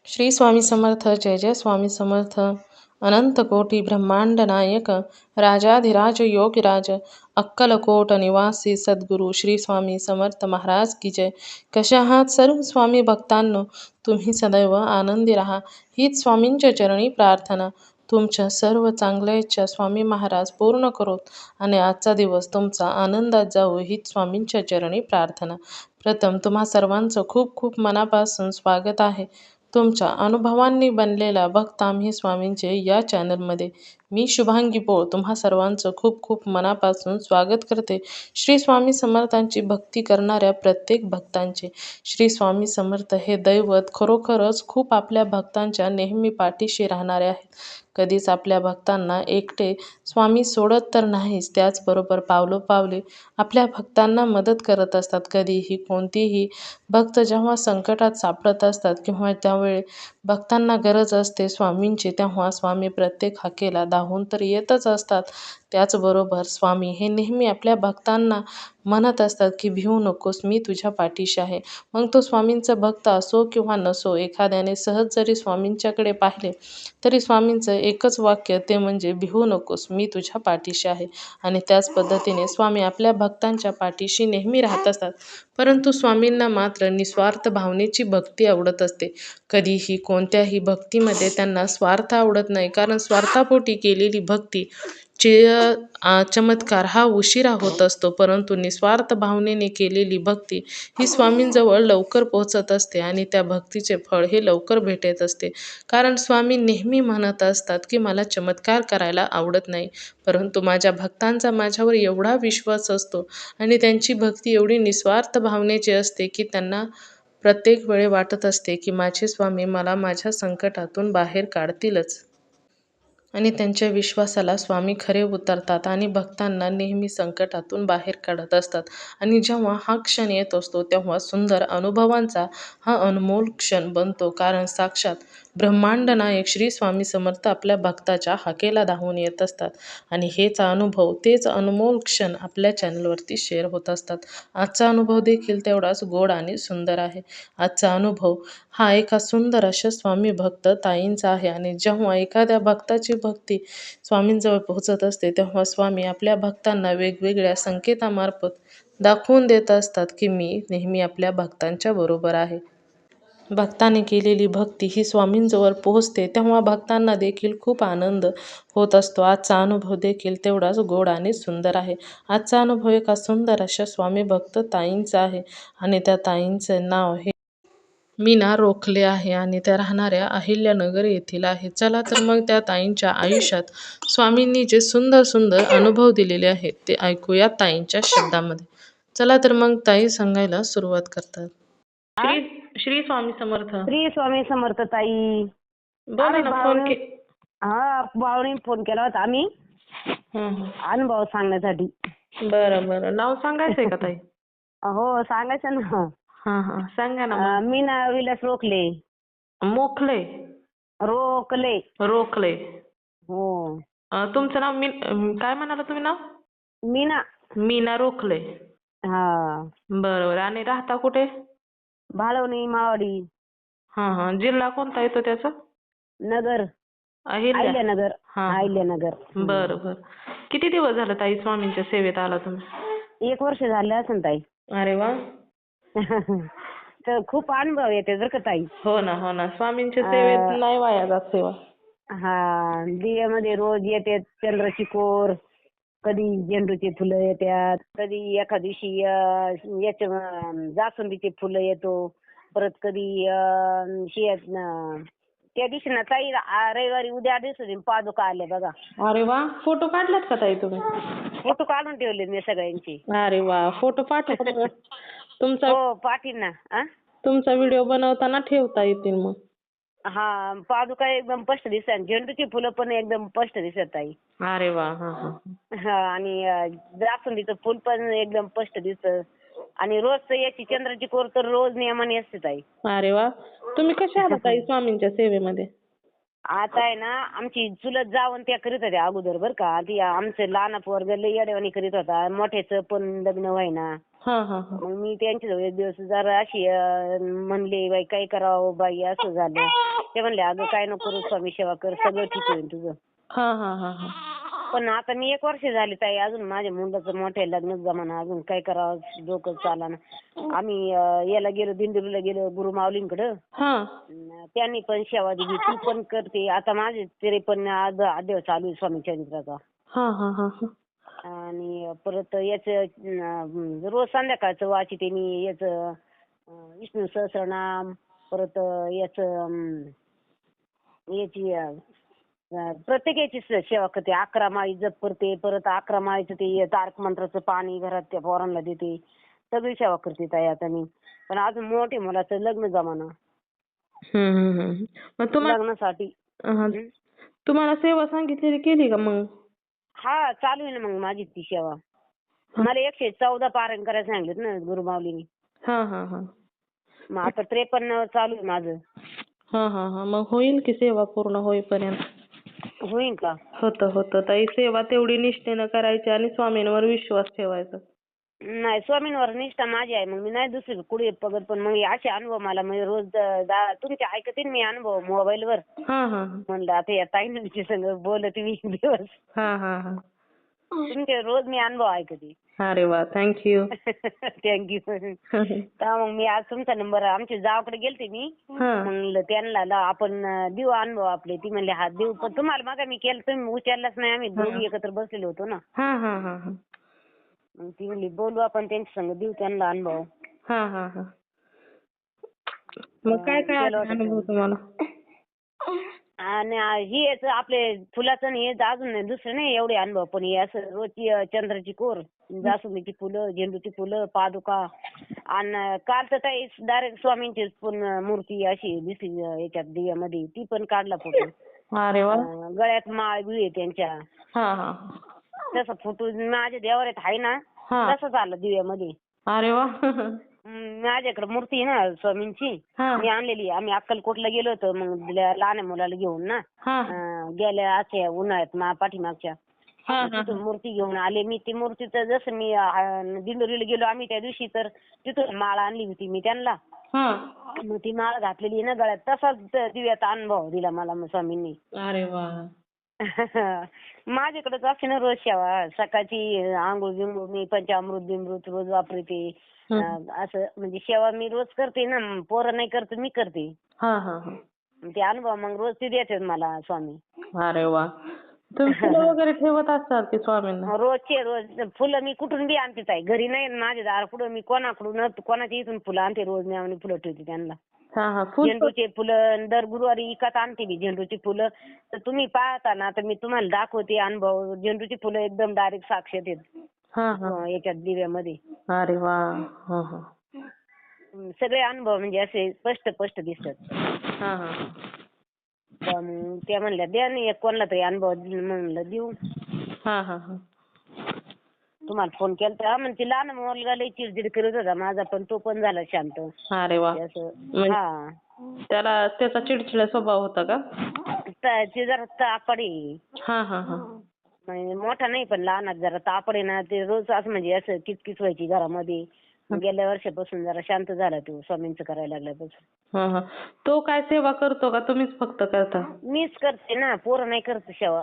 श्री स्वामी समर्थ. जय जय स्वामी समर्थ. अनंत कोटी ब्रह्मांड नायक राजाधिराज योगीराज अक्कलकोट निवासी सद्गुरू श्री स्वामी समर्थ महाराज की जय. कशा आहात सर्व स्वामी भक्तांनो? तुम्ही सदैव आनंदी राहा हीच स्वामींच्या चरणी प्रार्थना. तुमच्या सर्व चांगल्या इच्छा स्वामी महाराज पूर्ण करोत आणि आजचा दिवस तुमचा आनंदात जावो हीच स्वामींच्या चरणी प्रार्थना. प्रथम तुम्हा सर्वांचं खूप खूप मनापासून स्वागत आहे. तुमच्या अनुभवांनी बनलेला भक्त आम्ही स्वामींचे या चॅनलमध्ये. मी शुभांगी पोळ तुम्हा सर्वांचं खूप खूप मनापासून स्वागत करते. श्री स्वामी समर्थांची भक्ती करणाऱ्या प्रत्येक भक्तांचे श्री स्वामी समर्थ हे दैवत खरोखरच खूप आपल्या भक्तांच्या नेहमी पाठीशी राहणारे आहेत. कधीच आपल्या भक्तांना एकटे स्वामी सोडत तर नाहीच, त्याचबरोबर पावलोपावली आपल्या भक्तांना मदत करत असतात. कधीही कोणतीही भक्त जेव्हा संकटात सापडत असतात किंवा त्यावेळी भक्तांना गरज असते स्वामींची, तेव्हा स्वामी प्रत्येक हाकेला धावून तर येतच असतात. त्याचबरोबर स्वामी हे नेहमी आपल्या भक्तांना म्हणत असतात की भिवू नकोस, मी तुझ्या पाठीशी आहे. मग तो स्वामींचा भक्त असो किंवा नसो, एखाद्याने सहज जरी स्वामींच्याकडे पाहिले तरी स्वामींचं एकच वाक्य ते म्हणजे भिवू नकोस, मी तुझ्या पाठीशी आहे. आणि त्याच पद्धतीने स्वामी आपल्या भक्तांच्या पाठीशी नेहमी राहत असतात. परंतु स्वामींना मात्र निस्वार्थ भावनेची भक्ती आवडत असते. कधीही कोणत्याही भक्तीमध्ये त्यांना स्वार्थ आवडत नाही, कारण स्वार्थापोटी केलेली भक्ती चमत्कार हा उशिरा होत असतो. परंतु निस्वार्थ भावनेने केलेली भक्ती ही स्वामींजवळ लवकर पोहोचत असते आणि त्या भक्तीचे फळ हे लवकर भेटत असते. कारण स्वामी नेहमी म्हणत असतात की मला चमत्कार करायला आवडत नाही, परंतु माझ्या भक्तांचा माझ्यावर एवढा विश्वास असतो आणि त्यांची भक्ती एवढी निस्वार्थ भावनेची असते की त्यांना प्रत्येक वेळी वाटत असते की माझे स्वामी मला माझ्या संकटातून बाहेर काढतीलच. आणि त्यांच्या विश्वासाला स्वामी खरे उतरतात आणि भक्तांना नेहमी संकटातून बाहेर काढत असतात. आणि जेव्हा हा क्षण येत असतो तेव्हा सुंदर अनुभवांचा हा अनमोल क्षण बनतो, कारण साक्षात ब्रह्मांड नायक श्री स्वामी समर्थ आपल्या भक्ताच्या हाकेला धावून येत असतात. आणि हेच अनुभव, तेच अनमोल क्षण आपल्या चॅनलवरती शेअर होत असतात. आजचा अनुभव देखील तेवढाच गोड आणि सुंदर आहे. आजचा अनुभव हा एका सुंदर अशा स्वामी भक्त ताईंचा आहे. आणि जेव्हा एखाद्या भक्ताची भक्ती स्वामींजवळ पोहोचत असते तेव्हा स्वामी आपल्या भक्तांना वेगवेगळ्या संकेतामार्फत दाखवून देत असतात की मी नेहमी आपल्या भक्तांच्या बरोबर आहे. भक्ताने केलेली भक्ती ही स्वामींजवळ पोहोचते तेव्हा भक्तांना देखील खूप आनंद होत असतो. आजचा अनुभव देखील तेवढाच गोड आणि सुंदर आहे. आजचा अनुभव एका सुंदर अशा स्वामी भक्त ताईंचा आहे आणि त्या ताईंचे नाव हे मीना रोखले आहे आणि त्या राहणाऱ्या अहिल्यानगर येथील आहेत. चला तर मग त्या ताईंच्या आयुष्यात स्वामींनी जे सुंदर सुंदर अनुभव दिलेले आहेत ते ऐकूया ताईंच्या शब्दामध्ये. चला तर मग ताई सांगायला सुरुवात करतात. श्री श्री स्वामी समर्थ. श्री स्वामी समर्थ ताई. बोला ना. फोन के भावने फोन केला होता आम्ही अनुभव सांगण्यासाठी. बरं बरं. नाव सांगायचंय का ताई? हो सांगायचं ना. सांगा ना मग. मीना विलास रोखले. मोखले रोखले. रोखले. हो. तुमचं नाव काय म्हणाला तुम्ही नाव? मीना. मीना रोखले. हा. बरोबर. आणि राहता कुठे? भाळवणी मावडी. जिल्हा कोणता येतो त्याचा? नगर. अहिल्यानगर. अहिल्यानगर. बरोबर. किती दिवस झालं ताई स्वामींच्या सेवेत आला तुम्ही? 1 वर्ष झाले असेल ताई. अरे वा. तर खूप अनुभव येते बरं का ताई. हो ना हो ना. स्वामींच्या सेवेत नाही वाया जात सेवा. हा. दिव्यामध्ये रोज येते चंद्राची कोर, कधी झेंडूची फुलं येतात, कधी एका दिवशी याच्या जास्वंदीचे फुलं येतो, परत कधी त्या दिवशी ना ताई रविवारी उद्या दिवशी पादुका आल्या बघा. अरे वा. फोटो काढलात का ताई तुम्ही? फोटो काढून ठेवले मी सगळ्यांची. अरे वा. फोटो पाठवा. तुमचा हो पाठीन ना. तुमचा व्हिडिओ बनवताना ठेवता येतील मग. हा. पादुका एकदम स्पष्ट दिसतात, झेंडूची फुलं पण एकदम स्पष्ट दिसत ताई. अरे वा. हा. आणि जास्वंदीचं फुल पण एकदम स्पष्ट दिसत. आणि रोज याची चंद्राची कोर तर रोज नियमाने असते ताई. अरे वा. तुम्ही कशा आला ताई स्वामींच्या सेवेमध्ये? आता आहे ना आमची चुलत जावं त्या करीत होत्या अगोदर बरं का. ती आमचं लहान पोरग लई येड्यावानी करीत होता, मोठ्याचं पण लग्न व्हायना. मग मी त्यांच्याजवळ एक दिवस जरा अशी म्हणले बाई काय करावं बाई असं झालं. ते म्हणले अगं काय नको करू स्वामी सेवा कर सगळं ठीक होईल तुझं. हा हा हा हा. पण आता मी 1 वर्ष झाली ताई अजून माझ्या मुलाचं मोठं लग्नच जमाना अजून काय करावं डोकं चालना. आम्ही याला गेलो दिंडोरीला गेलो गुरुमाऊलींकडं. हा त्यांनी पण सेवा दिली ती पण करते. आता माझे 53 अध्याय चालू आहे स्वामी चरित्राचा. हा हा हा हा. आणि परत रोज संध्याकाळचं वाचिते मी याचं विष्णू सहस्रनाम परत याची प्रत्येक याची सेवा करते. 11 माळी जप करते. परत 11 माळीचं ते तारक मंत्राचं पाणी घरात त्या पोरांना देते. सगळी सेवा करते ताई आता मी. पण अजून मोठे मुलाचं लग्न जमाना. मग तुम्हाला लग्नासाठी. तुम्हाला सेवा सांगितलेली केली का मग? हा चालू आहे ना मग माझी ती सेवा. मला 114 पारायण करायला सांगितलं ना गुरुमाऊलींनी. हा हा हा. मग आता 53 चालू आहे माझं. हा हा हा. मग होईल की सेवा पूर्ण होईपर्यंत. होईन का? होतं ताई. सेवा तेवढी निष्ठेनं करायची आणि स्वामींवर विश्वास ठेवायचा. नाही स्वामींवर निष्ठा माझी आहे. मग मी नाही दुसरी कुठे बघत. पण मग असे अनुभव मला म्हणजे रोज तुमचे ऐकते ना मी अनुभव मोबाईलवर. हा हा म्हणलं आता या ताईंच्या संग बोलते मी एक दिवस. हा हा हा. तुमचे रोज मी अनुभव ऐकते. अरे वा थँक्यू. थँक्यू. तर मग मी आज तुमचा नंबर आमच्या जावाकडे गेलते मी. म्हणलं त्यांना आपण देऊ अनुभव आपले. ती म्हणले हा देऊ. पण तुम्हाला मग मी केलं तुम्ही उचललाच नाही. आम्ही दोघी एकत्र बसलेलो होतो ना. हा हा हा हा. मग ती म्हणली बोलू आपण त्यांच्या संग देऊ त्यांना अनुभव. हा हा हा. मग काय काय आले अनुभव तुम्हाला? आणि ही याच आपले फुलाचं आणि हे अजून नाही दुसरं नाही एवढे अनुभव. पण हे असं रोजची चंद्राची कोर, जास्वंदीची फुलं, झेंडूची फुलं, पादुका आणि काल तर डायरेक्ट स्वामींची पण मूर्ती अशी दिसली याच्यात दिव्यामध्ये. ती पण काढला फोटो. अरे वा. गळ्यात माळ बिळ आहे त्यांच्या. हा हा. तसा फोटो माझ्या देवाऱ्यात आहे ना तसंच आलं दिव्यामध्ये. अरे वा. माझ्याकडे मूर्ती आहे ना स्वामींची. मी आणलेली. आम्ही अक्कलकोटला गेलो होतो मग लहान मुलाला घेऊन ना. गेल्या अशा उन्हाळ्यात पाठीमागच्या. तिथून मूर्ती घेऊन आले मी. ती मूर्तीचं जसं मी दिंडोरीला गेलो आम्ही त्या दिवशी तर तिथून माळ आणली होती मी त्यांना. मग ती माळ घातलेली ना गळ्यात तसाच दिव्याचा अनुभव दिला मला स्वामींनी. अरे वा. माझ्याकडेच असते ना रोज सेवा. सकाळची आंघोळ बिंघोळ मी पंचामृत बिमृत रोज वापरते. असं म्हणजे सेवा मी रोज करते ना. पोरं नाही करत मी करते. ते अनुभव मग रोज ते देतात मला स्वामी. अरे वा. तुम्ही फुलं वगैरे ठेवत असतात की स्वामींना? रोजचे रोज फुलं मी कुठून बी आणते ताई. घरी नाही माझ्या दारापुढं मी कोणाकडून कोणाच्या इथून फुलं आणते रोज मी आणि फुलं ठेवते त्यांना. झेंडूचे फुलं दर गुरुवारी विकत आणते मी झेंडूची फुलं. तर तुम्ही पाहता ना तर मी तुम्हाला दाखवते अनुभव. झेंडूची फुलं एकदम डायरेक्ट साक्षात आहेत याच्यात दिव्यामध्ये. अरे वा. सगळे अनुभव म्हणजे असे स्पष्ट दिसतात. त्या म्हणल्या द्या ना कोणाला तरी अनुभव म्हणलं देऊ. तुम्हाला फोन केलता. म्हणजे लहान मुलगा लई चिडचिड करत होता माझा पण तो पण झाला शांत. अरे वा. त्याला त्याचा चिडचिड स्वभाव होता का? ते जरा तापड आहे. मोठा नाही पण लहान जरा तापड आहे ना. ते रोज असं म्हणजे असं किचकिच व्हायची घरामध्ये. गेल्या वर्षापासून जरा शांत झाला तो स्वामींचं करायला लागल्यापासून. तो काय सेवा करतो का तुम्हीच फक्त करता? मीच करते ना. पोरं नाही करत सेवा.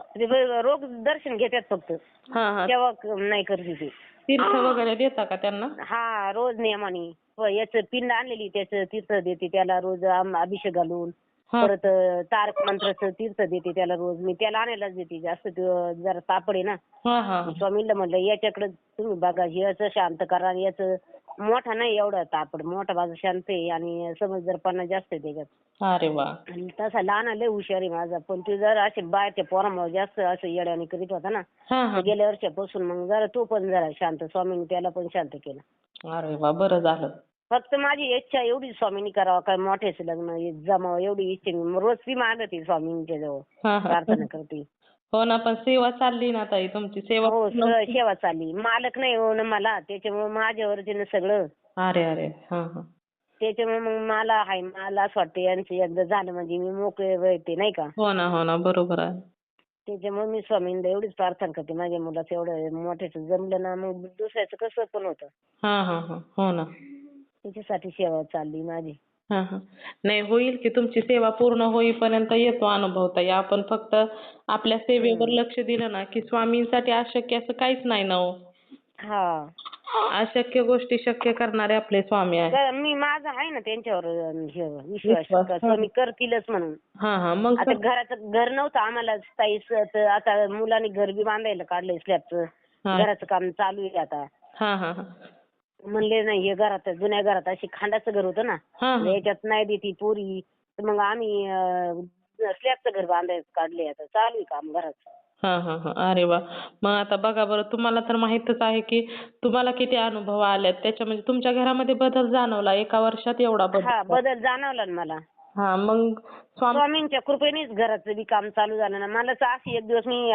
रोज दर्शन घेतात फक्त. सेवा नाही करते ते. तीर्थ वगैरे देता का त्यांना? हा रोज नियमाने. याचं पिंड आणलेली त्याचं तीर्थ देते त्याला रोज अभिषेक घालून. परत तारक मंत्राचं तीर्थ देते त्याला रोज. मी त्याला आणायलाच देते. जास्त जरा तापड आहे ना. स्वामींना म्हणलं याच्याकडे तुम्ही बघा याचं शांत करा. याचं मोठा नाही एवढा तापड. मोठा माझा शांत आहे आणि समजदारपणा जास्त आहे त्याच्यात. अरे वा. आणि तसा लहान लय हुशार आहे माझा. पण ते जरा असे बाहेरच्या पोरामुळे जास्त असं येड्याने करीत होता ना. गेल्या वर्षापासून मग जरा तो पण जरा शांत. स्वामींनी त्याला पण शांत केलं. अरे वा. बरं झालं. फक्त माझी इच्छा एवढी स्वामींनी करावं काय मोठ्याचं लग्न जमावं एवढी इच्छा. रोज ती मागते स्वामींच्या जवळ प्रार्थना करते. हो ना. पण सेवा चालली ना ताई तुमची सेवा. हो सेवा चालली. मालक नाही हो ना मला त्याच्यामुळे माझ्यावरती ना सगळं. अरे. त्याच्यामुळे मग मला असं वाटतं यांचं एकदा झालं म्हणजे मी मोकळे होते नाही का. हो ना बरोबर आहे. त्याच्यामुळे मी स्वामींना एवढीच प्रार्थना करते माझ्या मुलाचं एवढं मोठ्याचं जमलं ना मग दुसऱ्याचं कसं पण होतं. हो ना. त्याच्यासाठी सेवा चालली माझी. हां, हां. नाही होईल की तुमची सेवा पूर्ण होईपर्यंत येतो अनुभव ताई. आपण फक्त आपल्या सेवेवर हम्म. लक्ष दिलं ना, की स्वामींसाठी अशक्य असं काहीच नाही ना हो. हा. अशक्य गोष्टी शक्य करणारे आपले स्वामी आहेत. मी माझा आहे ना त्यांच्यावर हे विश्वास विश्वास. का हां. स्वामी करतीलच म्हणून. हां, हां. मग आता घर नव्हतं आम्हाला स्थायीच, तर आता मुलांनी घर बी बांधायला काढलंय स्लॅबचं. हां. घराचं काम चालू आहे आता. हां, हां, हां. म्हणले नाही, हे घरात जुन्या घरात अशी खांडाचं घर होतं ना, हां, हां. याच्यात नाही देती पोरी, तर मग आम्ही स्लॅबचं घर बांधायला काढले. आता चालू आहे काम घराचं. हां, हां, हां. अरे वाह! मग आता बघा बरं तुम्हाला तर माहीतच आहे, की तुम्हाला किती अनुभव आलेत. त्याच्यामध्ये तुमच्या घरामध्ये बदल जाणवला. एका वर्षात एवढा हा, बदल. बदल जाणवला ना मला. हां, मग स्वामी. स्वामींच्या कृपेनेच घराचं बी काम चालू झालं ना. मला तर अशी एक दिवस मी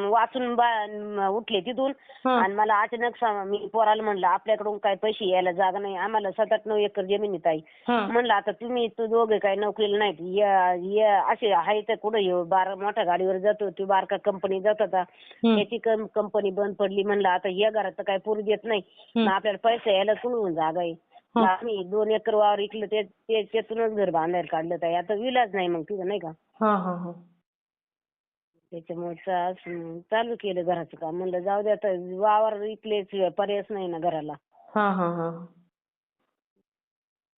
वाचून उठले तिथून, हां, आणि मला अचानक मी पोराला म्हणलं, आपल्याकडून काय पैसे यायला जागा नाही, आम्हाला 7-8-9 एकर जमीन आहे ताई. हां. म्हणलं आता तुम्ही दोघे काय नोकरीला नाहीत, असे आहे तर कुठं येऊ, मोठ्या गाडीवर जातो, तो बारका कंपनी जात होता, हं, त्याची कंपनी बंद पडली. म्हणलं आता या घरात तर काय पुरू देत नाही, हं. मग आपल्याला पैसे यायला कुठून जागा आहे. हां. आम्ही 2 एकर वावर विकलं, त्यातूनच घर बांधायला काढलं ताई. आता विलाज नाही मग तिथं, नाही का. हां, हां, हां. त्याच्यामुळे चालू केलं घराचं काम. म्हणलं जाऊ दे आता, वावर विकल्याशिवाय पर्यायच नाही ना घराला. हां, हां, हां.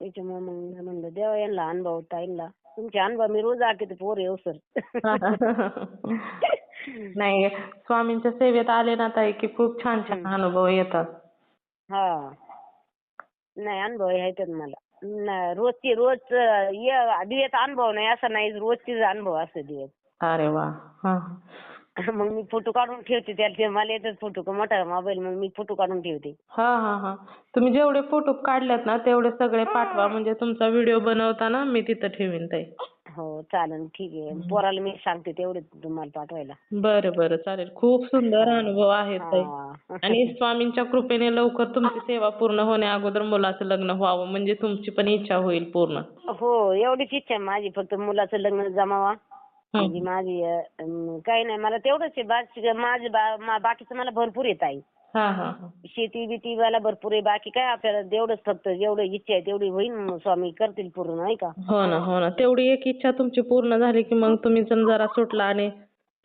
त्याच्यामुळे मग म्हणलं द्यावा यांना अनुभव ताईंना. तुमचे अनुभव मी रोज ऐकते पोर येऊसर. नाही स्वामींच्या सेवेत आले ना ताई, की खूप छान छान अनुभव येतात. हा. नाही, अनुभव आहेत मला. रोज दिवेत अनुभव नाही असं नाही, रोजचीच अनुभव असतो दिवेत. अरे वाह! हां. मग मी फोटो काढून ठेवते त्याचे. मला येतात फोटो, मोठा मोबाईल, मग मी फोटो काढून ठेवते. हां, हां, हां. तुम्ही जेवढे फोटो काढलेत ना, तेवढे सगळे पाठवा. म्हणजे तुमचा व्हिडिओ बनवताना मी तिथं ठेवीन ताई. हो, चालेल, ठीक आहे. पोराला मी सांगते तेवढे तुम्हाला पाठवायला. बरं, बरं. चालेल. खूप सुंदर हा. अनुभव आहेत ताई. हा. आणि स्वामींच्या कृपेने लवकर तुमची सेवा पूर्ण होण्या अगोदर मुलाचं लग्न व्हावं, म्हणजे तुमची पण इच्छा होईल पूर्ण. हो, एवढीच इच्छा आहे माझी, फक्त मुलाचं लग्न जमावा. हं. म्हणजे माझी काही नाही, मला तेवढंच आहे. बाकीचं मला भरपूर येत आहे. हां, हां, हां. शेती बिती मला भरपूर आहे. बाकी काय आपल्याला तेवढंच, फक्त जेवढं इच्छा आहे तेवढी होईल, मग स्वामी करतील पूर्ण, नाही का. हो ना, हो ना. तेवढी एक इच्छा तुमची पूर्ण झाली, की मग तुम्ही जरा सुटला आणि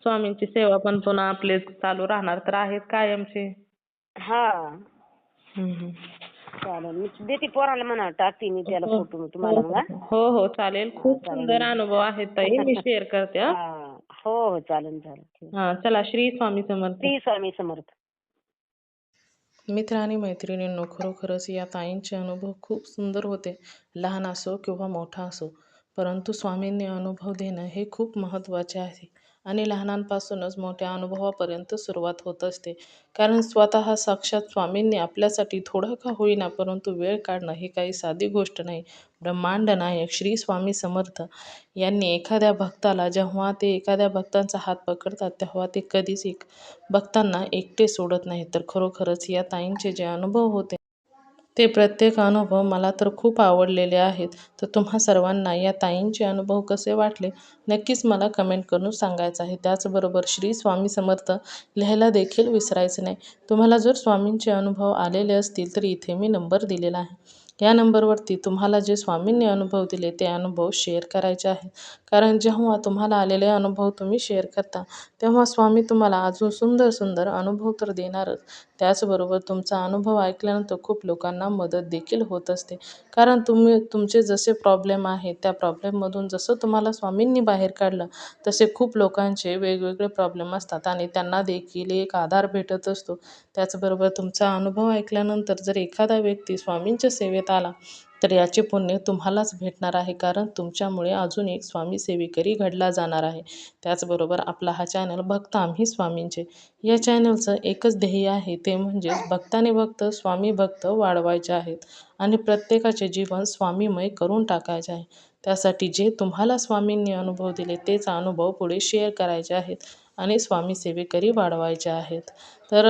स्वामींची सेवा पण पुन्हा आपली चालू राहणार तर आहेच कायमची. हा. हं, हं. चालेल, मी देते पोराला, म्हणा टाकते मी त्याला हो, फोटो हो, तुम्हाला मग. हा? हो, हो. चालेल. खूप सुंदर चालेल. अनुभव आहेत ताई. मी शेअर करते हां. हा. हो, हो, चालेल, चालेल. हां, चला श्री स्वामी समर्थ. श्री स्वामी समर्थ. मित्र आणि मैत्रिणींनो, खरोखरच या ताईंचे अनुभव खूप सुंदर होते. लहान असो किंवा मोठा असो, परंतु स्वामींनी अनुभव देणं हे खूप महत्त्वाचे आहे. आणि लहानांपासूनच मोठ्या अनुभवापर्यंत सुरुवात होत असते. कारण स्वतः साक्षात स्वामींनी आपल्यासाठी थोडं का होईना परंतु वेळ काढणं ही काही साधी गोष्ट नाही. ब्रह्मांड नायक श्री स्वामी समर्थ यांनी एखाद्या भक्ताला, जेव्हा ते एखाद्या भक्तांचा हात पकडतात तेव्हा ते कधीच भक्तांना एकटे सोडत नाहीत. तर खरोखरच या ताईंचे जे अनुभव होते ते प्रत्येक अनुभव मला तर खूप आवडलेले आहेत. तर तुम्हा सर्वांना या ताईंचे अनुभव कसे वाटले नक्कीच मला कमेंट करून सांगायचं आहे. त्याचबरोबर श्री स्वामी समर्थ लिहायला देखील विसरायचं नाही. तुम्हाला जर स्वामींचे अनुभव आलेले असतील तर इथे मी नंबर दिलेला आहे. या नंबरवरती तुम्हाला जे स्वामींनी अनुभव दिले ते अनुभव शेअर करायचे आहेत. कारण जेव्हा तुम्हाला आलेले अनुभव तुम्ही शेअर करता तेव्हा स्वामी तुम्हाला अजून सुंदर सुंदर अनुभव तर देणारच. त्याचबरोबर तुमचा अनुभव ऐकल्यानंतर खूप लोकांना मदत देखील होत असते. कारण तुमचे जसे प्रॉब्लेम आहेत त्या प्रॉब्लेममधून जसं तुम्हाला स्वामींनी बाहेर काढलं तसे खूप लोकांचे वेगवेगळे प्रॉब्लेम असतात आणि त्यांना देखील एक आधार भेटत असतो. त्याचबरोबर तुमचा अनुभव ऐकल्यानंतर जर एखादा व्यक्ती स्वामींच्या सेवेत आला तर याचे पुण्य तुम्हालाच भेटणार आहे. कारण तुमच्यामुळे अजून एक स्वामी सेवेकरी घडला जाणार आहे. त्याचबरोबर आपला हा चॅनल भक्त आम्ही स्वामींचे या चॅनलचं एकच ध्येय आहे, ते म्हणजेच भक्ताने भक्त स्वामी भक्त वाढवायचे आहेत आणि प्रत्येकाचे जीवन स्वामीमय करून टाकायचे आहे. त्यासाठी जे तुम्हाला स्वामींनी अनुभव दिले तेच अनुभव पुढे शेअर करायचे आहेत आणि स्वामी सेवेकरी वाढवायचे आहेत. तर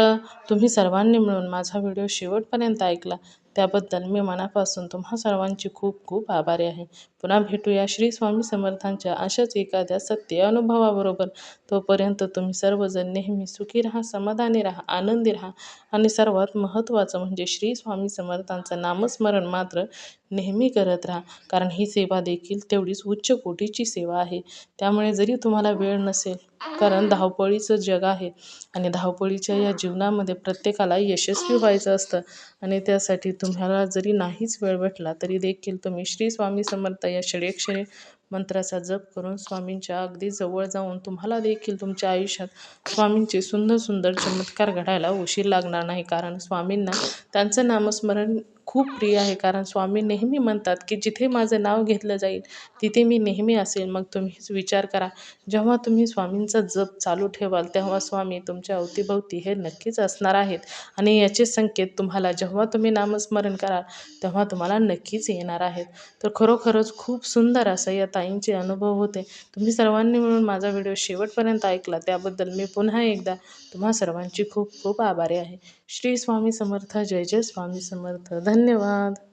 तुम्ही सर्वांनी मिळून माझा व्हिडिओ शेवटपर्यंत ऐकला त्याबद्दल मी मनापासून तुम्हा सर्वांची खूप खूप आभारी आहे. पुन्हा भेटूया श्री स्वामी समर्थांच्या अशाच एखाद्या सत्य अनुभवाबरोबर. तोपर्यंत तुम्ही सर्वजण नेहमी सुखी राहा, समाधानी राहा, आनंदी राहा आणि सर्वात महत्त्वाचं म्हणजे श्री स्वामी समर्थांचं नामस्मरण मात्र नेहमी करत राहा. कारण ही सेवा देखील तेवढीच उच्च कोटीची सेवा आहे. त्यामुळे जरी तुम्हाला वेळ नसेल, कारण धावपळीचं जग आहे आणि धावपळीच्या या जीवनामध्ये प्रत्येकाला यशस्वी व्हायचं असतं आणि त्यासाठी तुम्हाला जरी नाहीच वेळ भेटला तरी देखील तुम्ही श्री स्वामी समर्थ या षडेक्षरी मंत्राचा जप करून स्वामींच्या अगदी जवळ जाऊन तुम्हाला देखील तुमच्या आयुष्यात स्वामींचे सुंदर सुंदर चमत्कार घडायला उशीर लागणार नाही. कारण स्वामींना त्यांचं नामस्मरण खूप प्रिय आहे. कारण स्वामी नेहमी म्हणतात की जिथे माझं नाव घेतलं जाईल तिथे मी नेहमी असेल. मग तुम्हीच विचार करा, जेव्हा तुम्ही स्वामींचा जप चालू ठेवाल तेव्हा स्वामी तुमच्या अवतीभवती हे नक्कीच असणार आहेत आणि याचे संकेत तुम्हाला जेव्हा तुम्ही नामस्मरण कराल तेव्हा तुम्हाला नक्कीच येणार आहेत. तर खरोखरच खूप सुंदर असं या ताईंचे अनुभव होते. तुम्ही सर्वांनी मिळून माझा व्हिडिओ शेवटपर्यंत ऐकला त्याबद्दल मी पुन्हा एकदा तुम्हा सर्वांची खूप खूप आभारी आहे. श्री स्वामी समर्थ. जय जय स्वामी समर्थ. धन्यवाद.